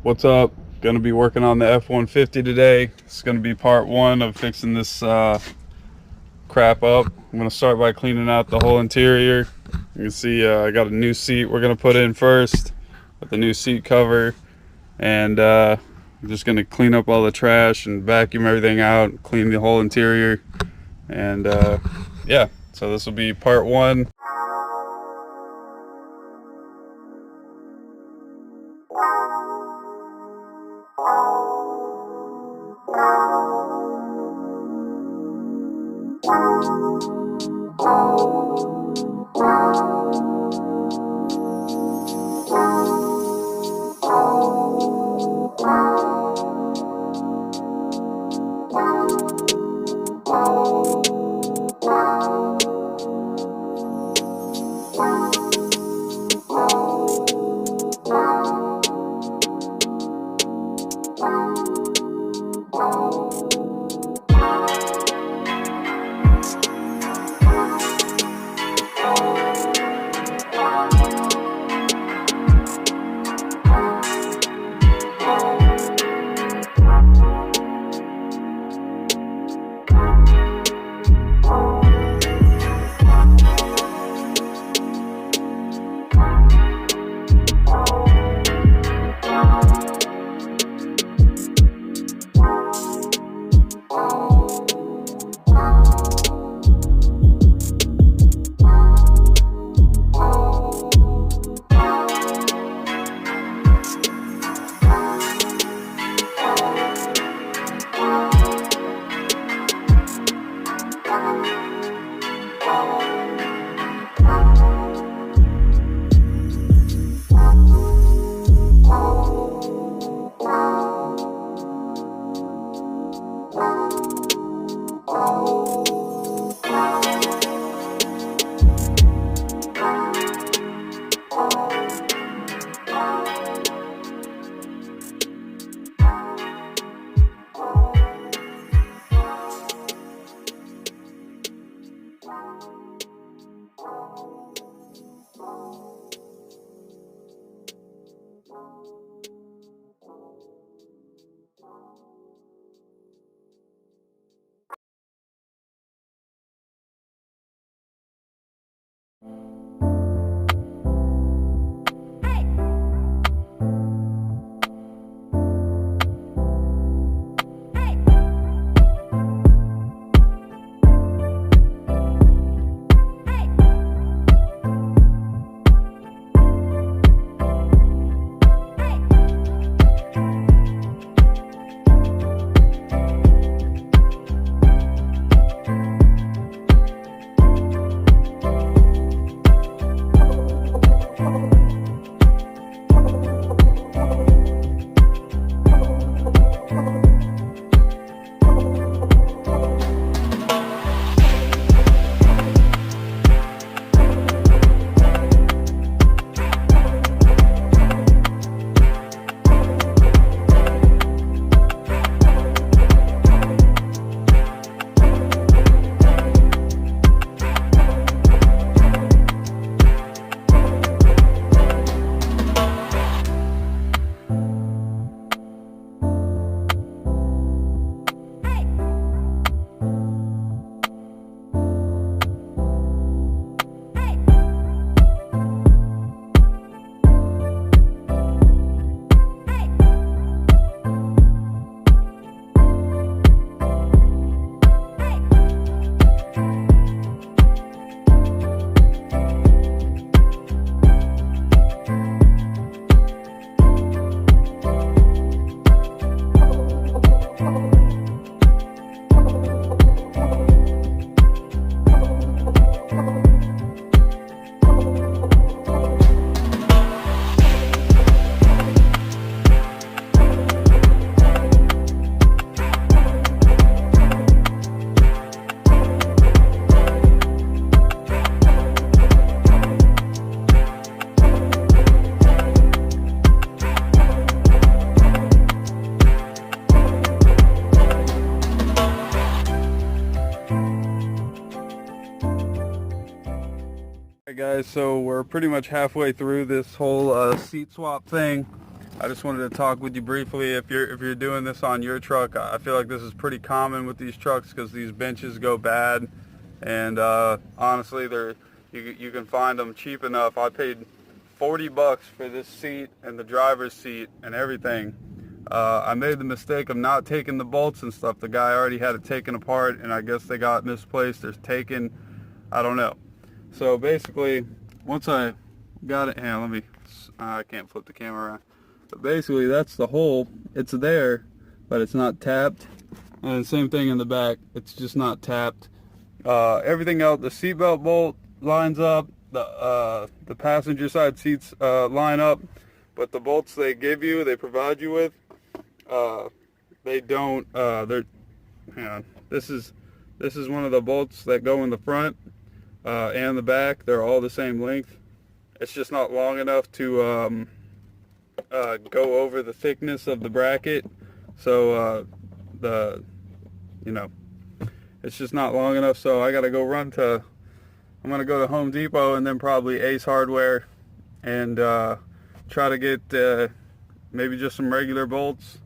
What's up? Gonna be working on the F-150 today. It's gonna be part one of fixing this crap up. I'm gonna start by cleaning out the whole interior. You can see I got a new seat we're gonna put in first with the new seat cover, and I'm just gonna clean up all the trash and vacuum everything out, clean the whole interior, and yeah. So this will be part one. Alright guys, so we're pretty much halfway through this whole seat swap thing. I just wanted to talk with you briefly. If you're doing this on your truck, I feel like this is pretty common with these trucks because these benches go bad, and honestly, you can find them cheap enough. I paid $40 for this seat and the driver's seat and everything. I made the mistake of not taking the bolts and stuff. The guy already had it taken apart, and I guess they got misplaced or taken. I don't know. So basically, once I got it, I can't flip the camera around. But basically, that's the hole. It's there, but it's not tapped. And same thing in the back. It's just not tapped. Everything else, the seatbelt bolt lines up. The passenger side seats line up. But the bolts they provide you with, they don't. Hang on. This is one of the bolts that go in the front and the back. They're all the same length. It's just not long enough to go over the thickness of the bracket, so it's just not long enough. So I gotta go I'm gonna go to Home Depot and then probably Ace Hardware and try to get maybe just some regular bolts.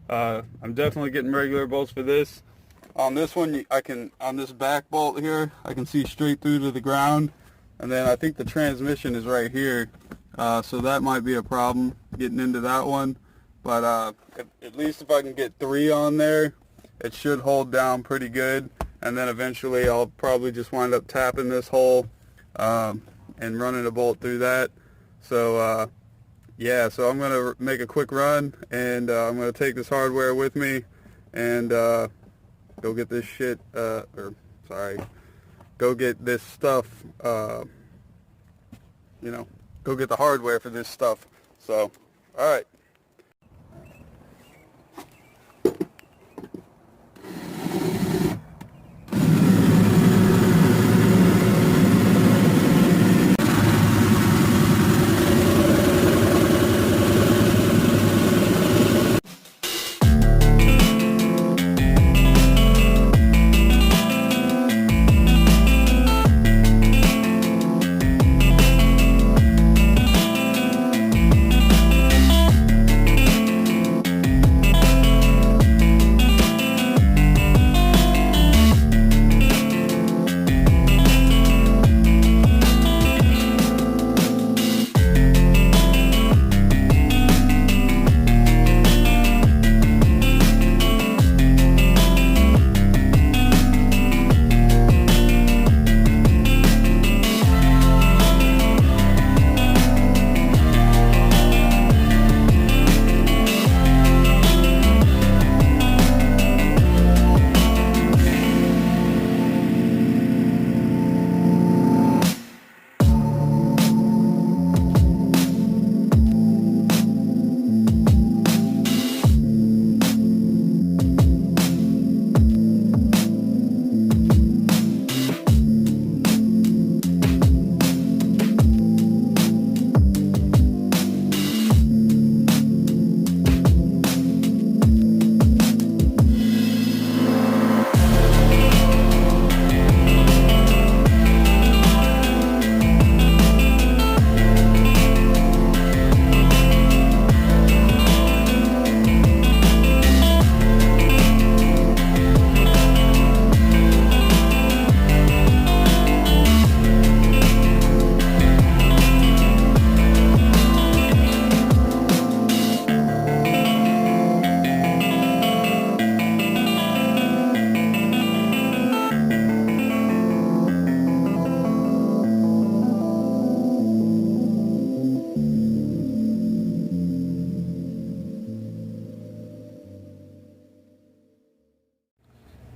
I'm definitely getting regular bolts for this. On this one, on this back bolt here, I can see straight through to the ground, and then I think the transmission is right here. So that might be a problem getting into that one, but at least if I can get 3 on there, it should hold down pretty good. And then eventually I'll probably just wind up tapping this hole and running a bolt through that. So yeah, so I'm gonna make a quick run, and I'm gonna take this hardware with me and go get this shit, go get this stuff, go get the hardware for this stuff. So, alright.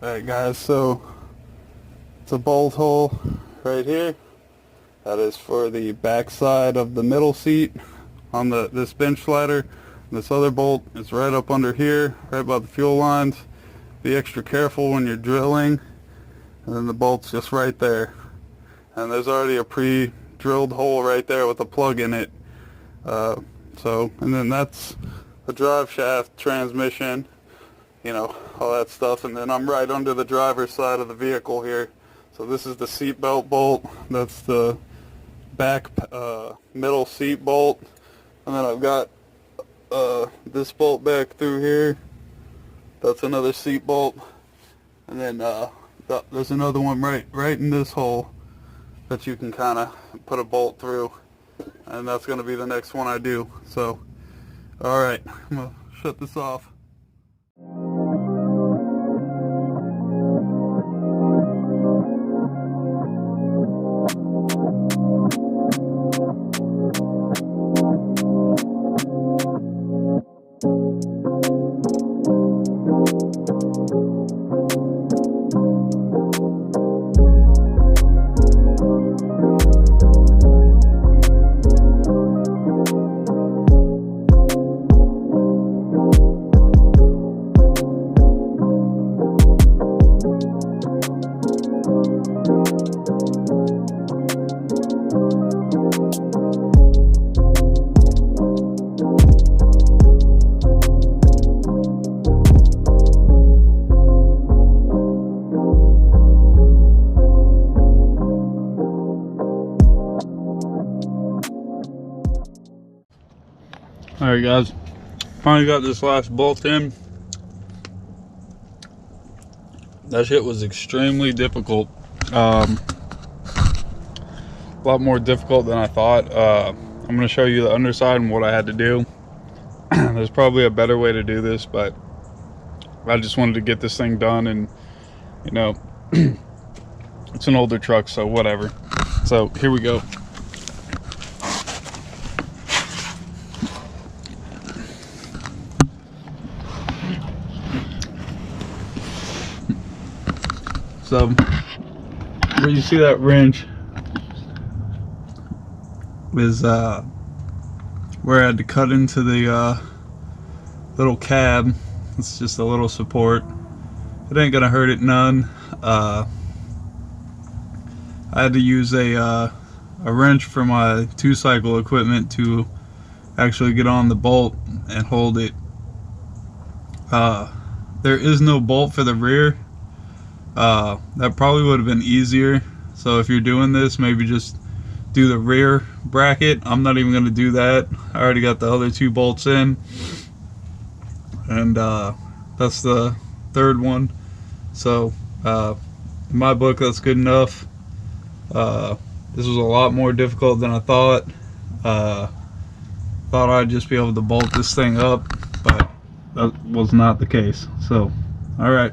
Alright guys, so it's a bolt hole right here. That is for the back side of the middle seat on this bench slider. This other bolt is right up under here, right by the fuel lines. Be extra careful when you're drilling. And then the bolt's just right there. And there's already a pre-drilled hole right there with a plug in it. And then that's the drive shaft, transmission, all that stuff. And then I'm right under the driver's side of the vehicle here. So this is the seat belt bolt. That's the back middle seat bolt. And then I've got this bolt back through here. That's another seat bolt. And then there's another one right in this hole that you can kind of put a bolt through. And that's going to be the next one I do. So, alright, I'm going to shut this off. Alright guys, finally got this last bolt in. That shit was extremely difficult. A lot more difficult than I thought. I'm going to show you the underside and what I had to do. There's probably a better way to do this, but I just wanted to get this thing done, and you know, it's an older truck, so whatever. So here we go. So where you see that wrench is where I had to cut into the little cab. It's just a little support. It ain't gonna hurt it none. I had to use a wrench for my 2-cycle equipment to actually get on the bolt and hold it. There is no bolt for the rear. That probably would have been easier. So if you're doing this, maybe just do the rear bracket. I'm not even going to do that. I already got the other 2 bolts in, and that's the 3rd one. So in my book, that's good enough. This was a lot more difficult than I thought. Thought I'd just be able to bolt this thing up, but that was not the case. So alright.